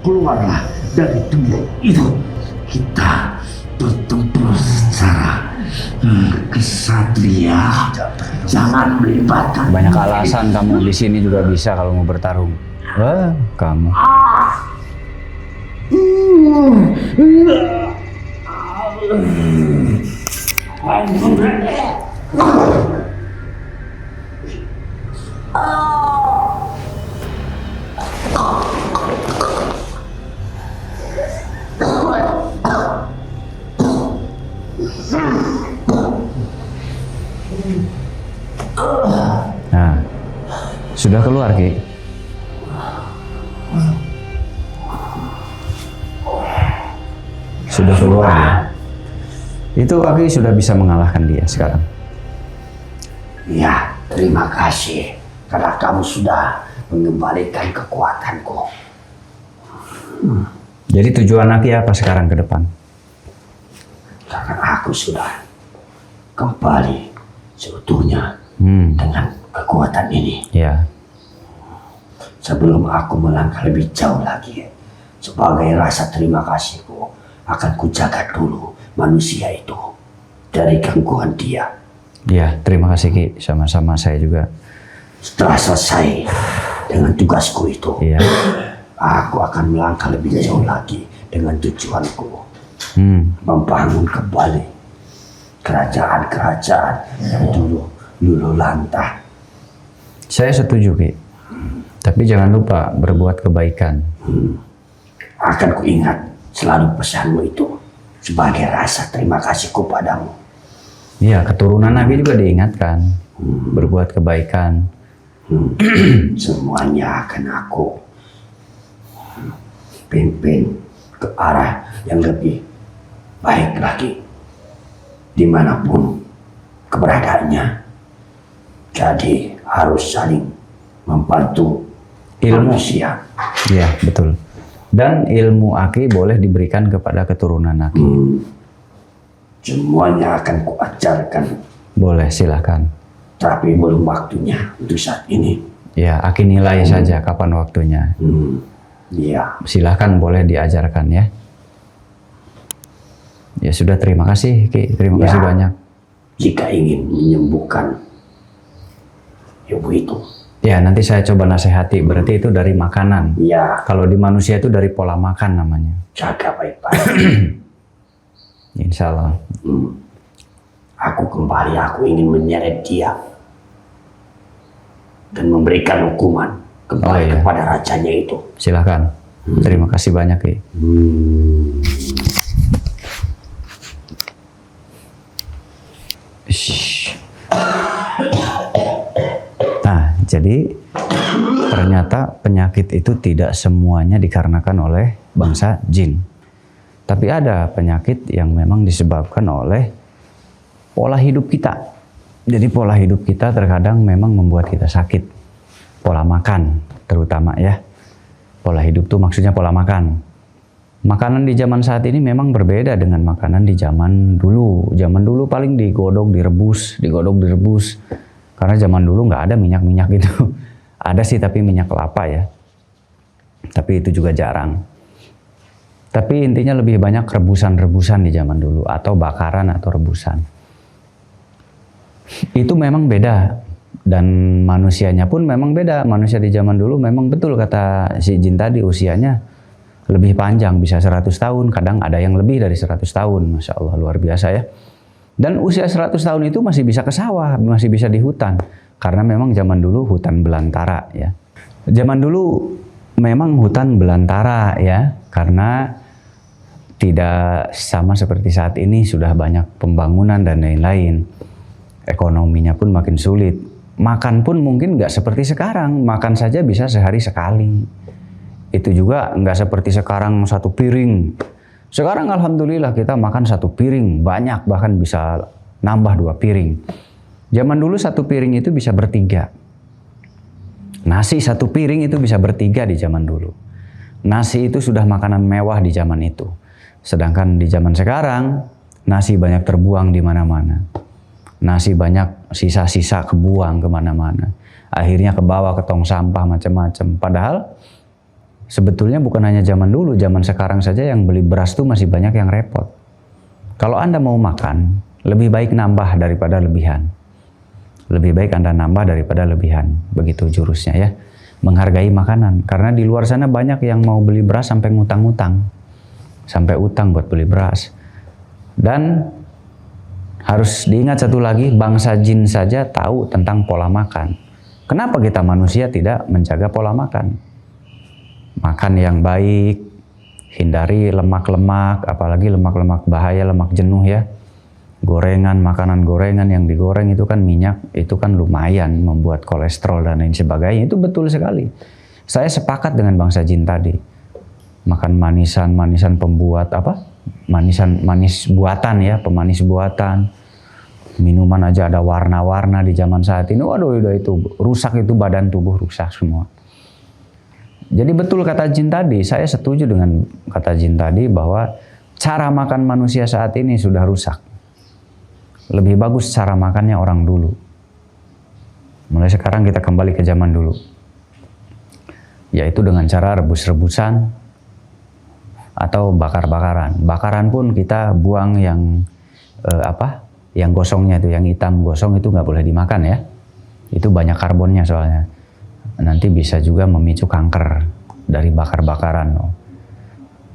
Keluarlah dari tubuh itu. Kita bertempur secara kesatria. Jangan melibatkan Banyak alasan kamu di sini juga bisa kalau mau bertarung. Wah, kamu. Nah, sudah keluar Ki. Sudah keluar ya. Itu Aki sudah bisa mengalahkan dia sekarang. Ya, terima kasih karena kamu sudah mengembalikan kekuatanku. Jadi tujuan Aki apa sekarang ke depan? Karena aku sudah kembali seutuhnya dengan kekuatan ini. Ya. Sebelum aku melangkah lebih jauh lagi, sebagai rasa terima kasihku, akan kujaga dulu manusia itu dari gangguan dia. Ya, terima kasih Ki. Sama-sama saya juga. Setelah selesai dengan tugasku itu, Iya. aku akan melangkah lebih jauh lagi dengan tujuanku. Membangun kembali kerajaan-kerajaan yang dulu luluh lantah. Saya setuju Ki. Tapi jangan lupa berbuat kebaikan. Akan kuingat selalu pesanmu itu sebagai rasa terima kasihku padamu. Iya, keturunan Nabi juga diingatkan. Berbuat kebaikan. Semuanya akan aku pimpin ke arah yang lebih baik lagi. dimanapun keberadaannya. Jadi harus saling membantu manusia. Iya, betul. Dan ilmu Aki boleh diberikan kepada keturunan Aki. Semuanya akan kuajarkan. Boleh, silakan. Tapi belum waktunya untuk saat ini. Ya, Aki nilai saja kapan waktunya. Iya. Silahkan boleh diajarkan ya. Ya sudah, terima kasih Ki. Terima kasih banyak. Jika ingin menyembuhkan ibu itu. Ya, nanti saya coba nasihati. Berarti itu dari makanan. Ya. Kalau di manusia itu dari pola makan namanya. Jaga baik-baik. Insya Allah. Aku ingin menyeret dia. Dan memberikan hukuman kembali kepada rajanya itu. Silahkan. Terima kasih banyak Ki. Nah, jadi ternyata penyakit itu tidak semuanya dikarenakan oleh bangsa jin. Tapi ada penyakit yang memang disebabkan oleh pola hidup kita. Jadi pola hidup kita terkadang memang membuat kita sakit. Pola makan terutama ya. Pola hidup itu maksudnya pola makan. Makanan di zaman saat ini memang berbeda dengan makanan di zaman dulu. Zaman dulu paling digodok, direbus. Karena zaman dulu nggak ada minyak-minyak itu. Ada sih tapi minyak kelapa ya. Tapi itu juga jarang. Tapi intinya lebih banyak rebusan-rebusan di zaman dulu. Atau bakaran atau rebusan. Itu memang beda. Dan manusianya pun memang beda. Manusia di zaman dulu memang betul kata si Jin tadi, usianya lebih panjang, bisa 100 tahun, kadang ada yang lebih dari 100 tahun, Masya Allah, luar biasa ya. Dan usia 100 tahun itu masih bisa ke sawah, masih bisa di hutan, karena memang zaman dulu hutan belantara ya. Zaman dulu memang hutan belantara ya, karena tidak sama seperti saat ini, sudah banyak pembangunan dan lain-lain. Ekonominya pun makin sulit. Makan pun mungkin nggak seperti sekarang, makan saja bisa sehari sekali. Itu juga nggak seperti sekarang satu piring. Sekarang alhamdulillah kita makan satu piring, banyak, bahkan bisa nambah 2 piring. Zaman dulu satu piring itu bisa bertiga. Nasi satu piring itu bisa bertiga di zaman dulu. Nasi itu sudah makanan mewah di zaman itu. Sedangkan di zaman sekarang, nasi banyak terbuang di mana-mana. Nasi banyak sisa-sisa kebuang kemana-mana. Akhirnya ke bawah ke tong sampah macam-macam. Padahal sebetulnya bukan hanya zaman dulu, zaman sekarang saja yang beli beras tuh masih banyak yang repot. Kalau Anda mau makan, lebih baik nambah daripada lebihan. Lebih baik Anda nambah daripada lebihan. Begitu jurusnya ya. Menghargai makanan. Karena di luar sana banyak yang mau beli beras sampai ngutang-ngutang. Sampai utang buat beli beras. Dan harus diingat satu lagi, bangsa jin saja tahu tentang pola makan. Kenapa kita manusia tidak menjaga pola makan? Makan yang baik, hindari lemak-lemak, apalagi lemak-lemak bahaya, lemak jenuh ya. Gorengan, makanan gorengan yang digoreng itu kan minyak, itu kan lumayan membuat kolesterol dan lain sebagainya. Itu betul sekali. Saya sepakat dengan bangsa jin tadi. Makan manisan pembuat apa? Manis buatan ya, pemanis buatan. Minuman aja ada warna-warna di zaman saat ini. Waduh, itu rusak, itu badan tubuh rusak semua. Jadi betul kata jin tadi, saya setuju dengan kata jin tadi bahwa cara makan manusia saat ini sudah rusak. Lebih bagus cara makannya orang dulu. Mulai sekarang kita kembali ke zaman dulu. Yaitu dengan cara rebus-rebusan atau bakar-bakaran. Bakaran pun kita buang yang yang gosongnya itu, yang hitam gosong itu nggak boleh dimakan ya. Itu banyak karbonnya soalnya. Nanti bisa juga memicu kanker dari bakar-bakaran.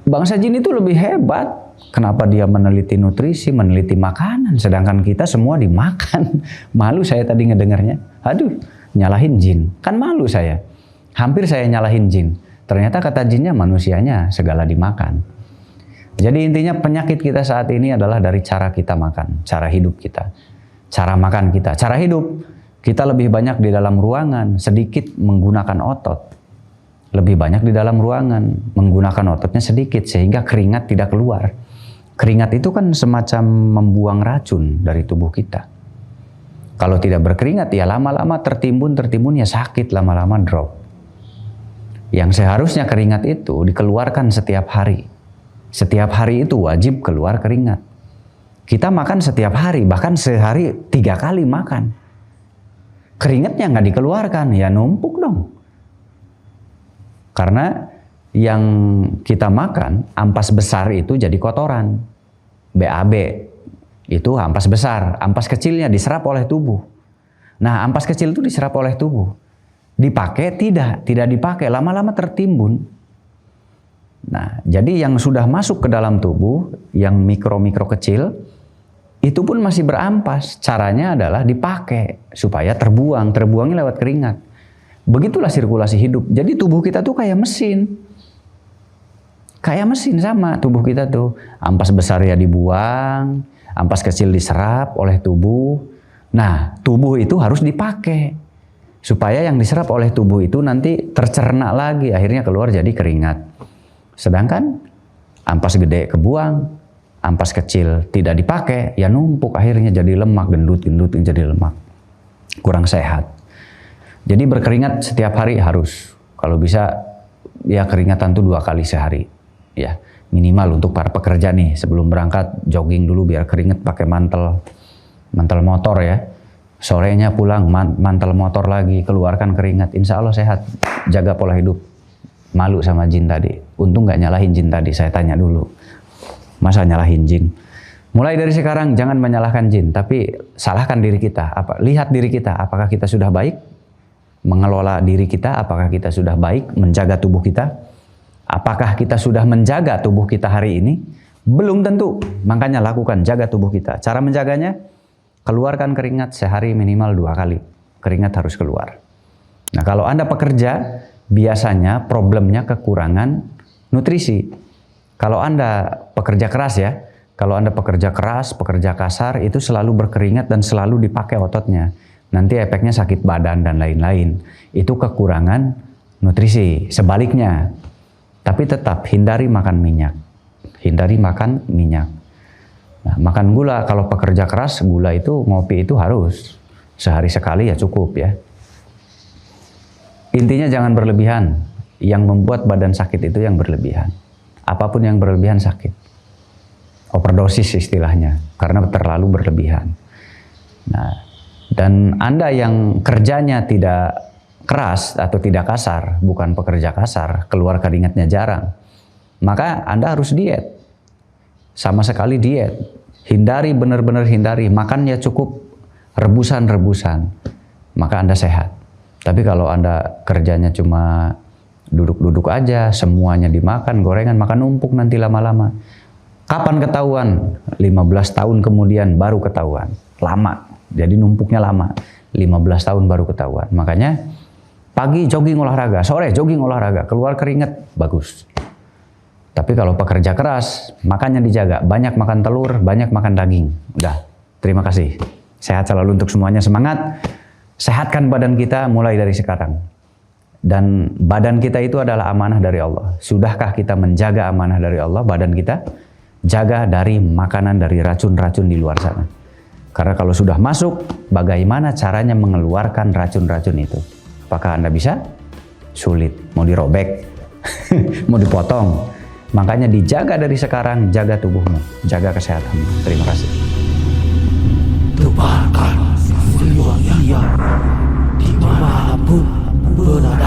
Bangsa jin itu lebih hebat. Kenapa dia meneliti nutrisi, meneliti makanan, sedangkan kita semua dimakan. Malu saya tadi ngedengarnya. Aduh, nyalahin jin. Kan malu saya. Hampir saya nyalahin jin. Ternyata kata jinnya manusianya segala dimakan. Jadi intinya penyakit kita saat ini adalah dari cara kita makan, cara hidup kita, cara makan kita, cara hidup. Kita lebih banyak di dalam ruangan, sedikit menggunakan otot. Lebih banyak di dalam ruangan, menggunakan ototnya sedikit sehingga keringat tidak keluar. Keringat itu kan semacam membuang racun dari tubuh kita. Kalau tidak berkeringat ya lama-lama tertimbun ya sakit, lama-lama drop. Yang seharusnya keringat itu dikeluarkan setiap hari. Setiap hari itu wajib keluar keringat. Kita makan setiap hari, bahkan sehari 3 kali makan. Keringatnya nggak dikeluarkan, ya numpuk dong. Karena yang kita makan, ampas besar itu jadi kotoran. BAB itu ampas besar, ampas kecilnya diserap oleh tubuh. Nah, ampas kecil itu diserap oleh tubuh. Dipakai tidak dipakai, lama-lama tertimbun. Nah, jadi yang sudah masuk ke dalam tubuh, yang mikro-mikro kecil, itu pun masih berampas. Caranya adalah dipakai supaya terbuangnya lewat keringat. Begitulah sirkulasi hidup. Jadi tubuh kita tuh kayak mesin. Kayak mesin sama tubuh kita tuh. Ampas besar ya dibuang, ampas kecil diserap oleh tubuh. Nah, tubuh itu harus dipakai. Supaya yang diserap oleh tubuh itu nanti tercerna lagi, akhirnya keluar jadi keringat. Sedangkan ampas gede kebuang, ampas kecil tidak dipakai, ya numpuk akhirnya jadi lemak, gendut jadi lemak. Kurang sehat. Jadi berkeringat setiap hari harus. Kalau bisa ya keringatan tuh 2 kali sehari. Ya, minimal untuk para pekerja nih, sebelum berangkat jogging dulu biar keringet, pakai mantel motor ya. Sorenya pulang mantel motor lagi, keluarkan keringat. Insya Allah sehat. Jaga pola hidup. Malu sama jin tadi. Untung nggak nyalahin jin tadi. Saya tanya dulu. Masa nyalahin jin? Mulai dari sekarang jangan menyalahkan jin, tapi salahkan diri kita. Lihat diri kita. Apakah kita sudah baik mengelola diri kita? Apakah kita sudah baik menjaga tubuh kita? Apakah kita sudah menjaga tubuh kita hari ini? Belum tentu. Makanya lakukan, jaga tubuh kita. Cara menjaganya, keluarkan keringat sehari minimal 2 kali. Keringat harus keluar. Nah, kalau Anda pekerja, biasanya problemnya kekurangan nutrisi. Kalau Anda pekerja keras ya, kalau Anda pekerja keras, pekerja kasar, itu selalu berkeringat dan selalu dipakai ototnya. Nanti efeknya sakit badan dan lain-lain. Itu kekurangan nutrisi. Sebaliknya, tapi tetap hindari makan minyak. Hindari makan minyak. Nah, makan gula, kalau pekerja keras, gula itu, ngopi itu harus. Sehari sekali ya cukup ya. Intinya jangan berlebihan. Yang membuat badan sakit itu yang berlebihan. Apapun yang berlebihan sakit. Overdosis istilahnya. Karena terlalu berlebihan. Nah, dan Anda yang kerjanya tidak keras atau tidak kasar, bukan pekerja kasar, keluar keringatnya jarang, maka Anda harus diet. Sama sekali diet. Hindari, benar-benar hindari. Makannya cukup rebusan-rebusan. Maka Anda sehat. Tapi kalau Anda kerjanya cuma duduk-duduk aja, semuanya dimakan, gorengan, makan numpuk nanti lama-lama. Kapan ketahuan? 15 tahun kemudian baru ketahuan. Lama. Jadi numpuknya lama. 15 tahun baru ketahuan. Makanya pagi jogging olahraga, sore jogging olahraga, keluar keringat, bagus. Tapi kalau pekerja keras, makannya dijaga. Banyak makan telur, banyak makan daging. Udah, terima kasih. Sehat selalu untuk semuanya, semangat. Sehatkan badan kita mulai dari sekarang. Dan badan kita itu adalah amanah dari Allah. Sudahkah kita menjaga amanah dari Allah, badan kita? Jaga dari makanan, dari racun-racun di luar sana. Karena kalau sudah masuk, bagaimana caranya mengeluarkan racun-racun itu? Apakah Anda bisa? Sulit. Mau dirobek? Mau dipotong? Makanya dijaga dari sekarang, jaga tubuhmu, jaga kesehatanmu. Terima kasih. Tebarkan seluruh ia di mana pun berada.